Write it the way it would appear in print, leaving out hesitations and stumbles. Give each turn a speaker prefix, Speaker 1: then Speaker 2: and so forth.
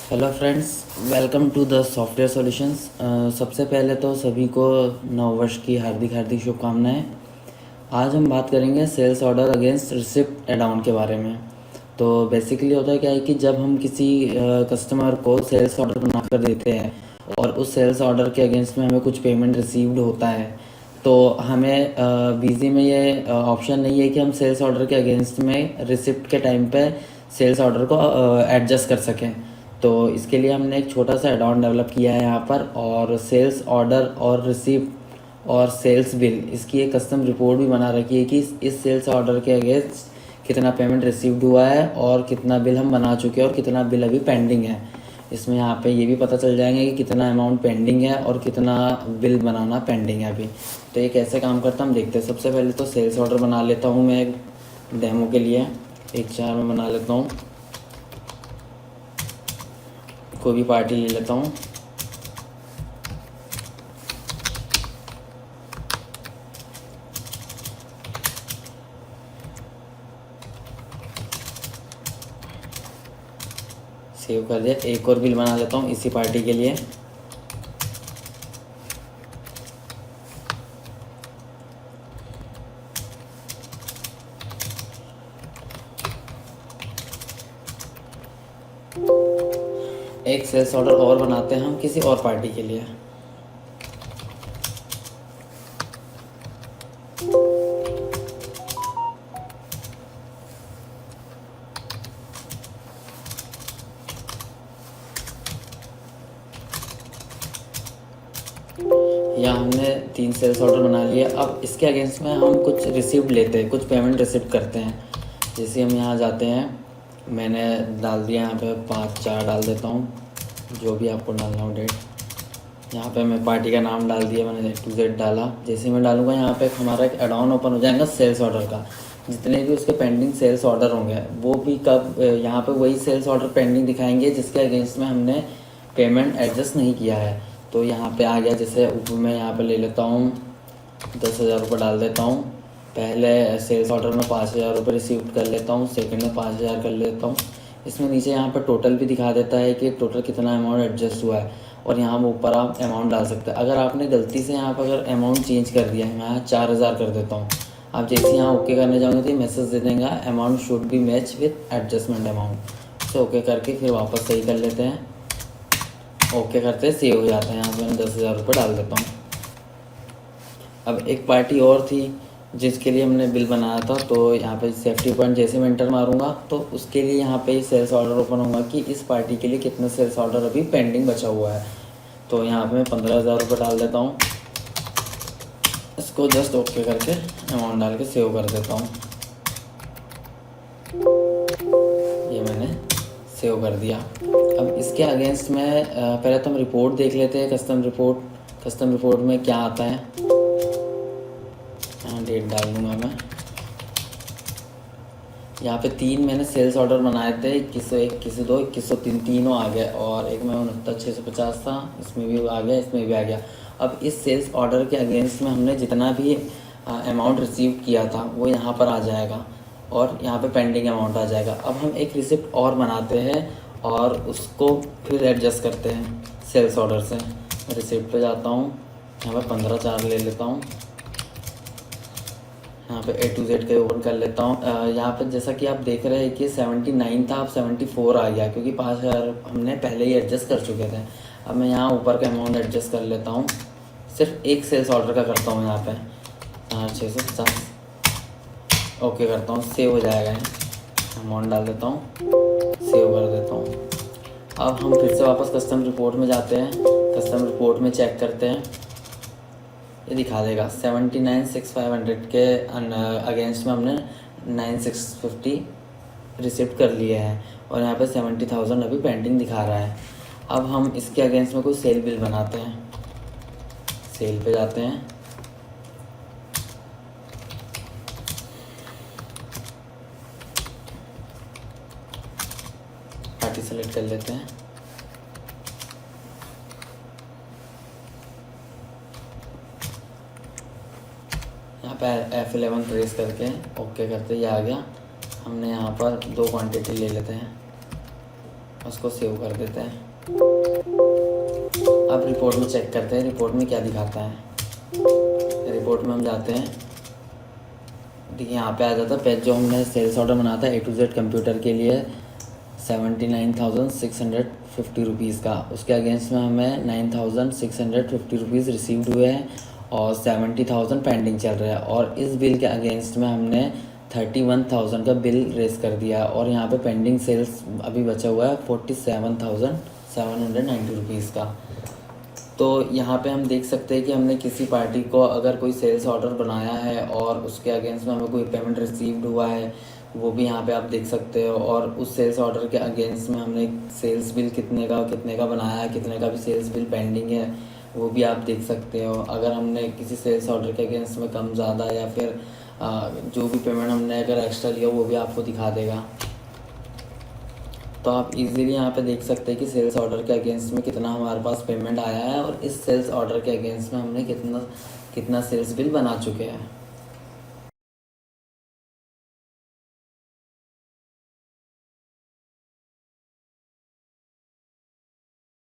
Speaker 1: Hello friends, welcome to the software solutions. सबसे पहले तो सभी को नववर्ष की हार्दिक हार्दिक शुभकामनाएं। आज हम बात करेंगे sales order against receipt add on के बारे में। तो बेसिकली होता क्या है कि जब हम किसी कस्टमर को सेल्स ऑर्डर बना कर देते हैं और उस सेल्स ऑर्डर के अगेंस्ट में हमें कुछ पेमेंट रिसीव्ड होता है, तो हमें बीजी में ये ऑप्शन नहीं है कि हम सेल्स ऑर्डर के अगेंस्ट में रिसिप्ट के टाइम पे सेल्स ऑर्डर को एडजस्ट कर सकें। तो इसके लिए हमने एक छोटा सा एड ऑन डेवलप किया है यहाँ पर, और सेल्स ऑर्डर और रिसिप्ट और सेल्स बिल, इसकी एक कस्टम रिपोर्ट भी बना रखी है कि इस सेल्स ऑर्डर के अगेंस्ट कितना पेमेंट रिसीव्ड हुआ है और कितना बिल हम बना चुके हैं और कितना बिल अभी पेंडिंग है। इसमें यहाँ पे ये भी पता चल जाएंगे कि कितना अमाउंट पेंडिंग है और कितना बिल बनाना पेंडिंग है अभी। तो ये कैसे काम करता है हम देखते हैं। सबसे पहले तो सेल्स ऑर्डर बना लेता हूँ मैं एक डेमो के लिए। एक 4 में बना लेता हूँ, कोई भी पार्टी ले लेता हूँ। सेव कर दिया। एक और बिल बना लेता हूँ इसी पार्टी के लिए। एक सेल्स ऑर्डर और बनाते हैं हम किसी और पार्टी के लिए। यहाँ हमने 3 सेल्स ऑर्डर बना लिया। अब इसके अगेंस्ट में हम कुछ रिसीव्ड लेते हैं, कुछ पेमेंट रिसीव करते हैं। जैसे हम यहाँ जाते हैं, मैंने डाल दिया यहाँ पे 5/4 डाल देता हूँ, जो भी आपको डालना हो डेट। यहाँ पे मैं पार्टी का नाम डाल दिया, मैंने A to Z डाला। जैसे मैं डालूंगा यहाँ पे हमारा एक एड ऑन ओपन हो जाएगा सेल्स ऑर्डर का। जितने भी उसके पेंडिंग सेल्स ऑर्डर होंगे वो भी कब यहाँ पे वही सेल्स ऑर्डर पेंडिंग दिखाएंगे जिसके अगेंस्ट में हमने पेमेंट एडजस्ट नहीं किया है। तो यहाँ पे आ गया, जैसे ऊपर मैं यहाँ पे ले लेता हूँ 10,000 रुपये डाल देता हूँ। पहले सेल्स ऑर्डर में 5,000 रुपये रिसीव कर लेता हूँ, सेकंड में 5,000 कर लेता हूँ। इसमें नीचे यहाँ पर टोटल भी दिखा देता है कि टोटल कितना अमाउंट एडजस्ट हुआ है, और यहाँ ऊपर आप अमाउंट डाल सकते हैं। अगर आपने गलती से यहाँ पर अगर अमाउंट चेंज कर दिया है, मैं यहाँ 4,000 कर देता हूँ। आप जैसे यहाँ ओके करने जाओगे तो मैसेज दे देंगे amount should be match with adjustment amount. तो ओके करके फिर वापस सही कर लेते हैं। ओके करते सेव हो जाता है। यहाँ पे मैं 10,000 रुपये डाल देता हूँ। अब एक पार्टी और थी जिसके लिए हमने बिल बनाया था, तो यहाँ पे सेफ्टी पॉइंट जैसे मैं एंटर मारूंगा तो उसके लिए यहाँ पे सेल्स ऑर्डर ओपन होगा कि इस पार्टी के लिए कितना सेल्स ऑर्डर अभी पेंडिंग बचा हुआ है। तो यहाँ पे मैं 15,000 रुपये डाल देता हूँ। इसको जस्ट ओके करके अमाउंट डाल के सेव कर देता हूँ। ये मैंने सेव कर दिया। अब इसके अगेंस्ट में पहले तो हम रिपोर्ट देख लेते हैं, कस्टम रिपोर्ट। कस्टम रिपोर्ट में क्या आता है, यहाँ डेट डाल दूँगा मैं। यहाँ पे 3 मैंने सेल्स ऑर्डर बनाए थे, 2101, 2102, 2103, तीनों आ गए। और एक में 69,650 था, इसमें भी आ गया, इसमें भी आ गया। अब इस सेल्स ऑर्डर के अगेंस्ट में हमने जितना भी अमाउंट रिसीव किया था वो यहाँ पर आ जाएगा, और यहाँ पे पेंडिंग अमाउंट आ जाएगा। अब हम एक रिसिप्ट और बनाते हैं और उसको फिर एडजस्ट करते हैं सेल्स ऑर्डर से। रिसिप्ट पे जाता हूँ, यहाँ पे 15/4 ले लेता हूँ। यहाँ पे A to Z के ओपन कर लेता हूँ। यहाँ पे जैसा कि आप देख रहे हैं कि 79 था, अब 74 आ गया, क्योंकि 5,000 हमने पहले ही एडजस्ट कर चुके थे। अब मैं यहाँ ऊपर का अमाउंट एडजस्ट कर लेता हूँ। सिर्फ एक सेल्स ऑर्डर का करता हूँ यहाँ पे 650। ओके करता हूँ, सेव हो जाएगा। अमाउंट डाल देता हूँ, सेव कर देता हूँ। अब हम फिर से वापस कस्टम रिपोर्ट में जाते हैं। कस्टम रिपोर्ट में चेक करते हैं, ये दिखा देगा 79,600 के अगेंस्ट में हमने 9,650 रिसिप्ट कर लिए हैं, और यहाँ पे 70,000 अभी पेंडिंग दिखा रहा है। अब हम इसके अगेंस्ट में कोई सेल बिल बनाते हैं। सेल पे जाते हैं, पार्टी सेलेक्ट कर लेते हैं। यहाँ पे F11 ट्रेस करके ओके करते ही आ गया। हमने यहाँ पर 2 क्वांटिटी ले लेते हैं। उसको सेव कर देते हैं। अब रिपोर्ट में चेक करते हैं रिपोर्ट में क्या दिखाता है। रिपोर्ट में हम जाते हैं, देखिए यहाँ पे आ जाता है पेज जो हमने सेल्स ऑर्डर बनाया था A to Z कंप्यूटर के लिए 79,650 रुपीज़ का, उसके अगेंस्ट में हमें 9,650 रुपीज़ रिसीव्ड हुए हैं और 70,000 पेंडिंग चल रहा है। और इस बिल के अगेंस्ट में हमने 31,000 का बिल रेस कर दिया है और यहाँ पे पेंडिंग सेल्स अभी बचा हुआ है 47,790 रुपीज़ का। तो यहाँ पे हम देख सकते हैं कि हमने किसी पार्टी को अगर कोई सेल्स ऑर्डर बनाया है और उसके अगेंस्ट में हमें कोई पेमेंट रिसीव्ड हुआ है, वो भी यहाँ पे आप देख सकते हो। और उस सेल्स ऑर्डर के अगेंस्ट में हमने सेल्स बिल कितने का बनाया है, कितने का भी सेल्स बिल पेंडिंग है, वो भी आप देख सकते हो। अगर हमने किसी सेल्स ऑर्डर के अगेंस्ट में कम ज़्यादा या फिर जो भी पेमेंट हमने अगर एक्स्ट्रा लिया वो भी आपको दिखा देगा। तो आप इजीली यहाँ पे देख सकते हैं कि सेल्स ऑर्डर के अगेंस्ट में कितना हमारे पास पेमेंट आया है और इस सेल्स ऑर्डर के अगेंस्ट में हमने कितना सेल्स बिल बना चुके हैं।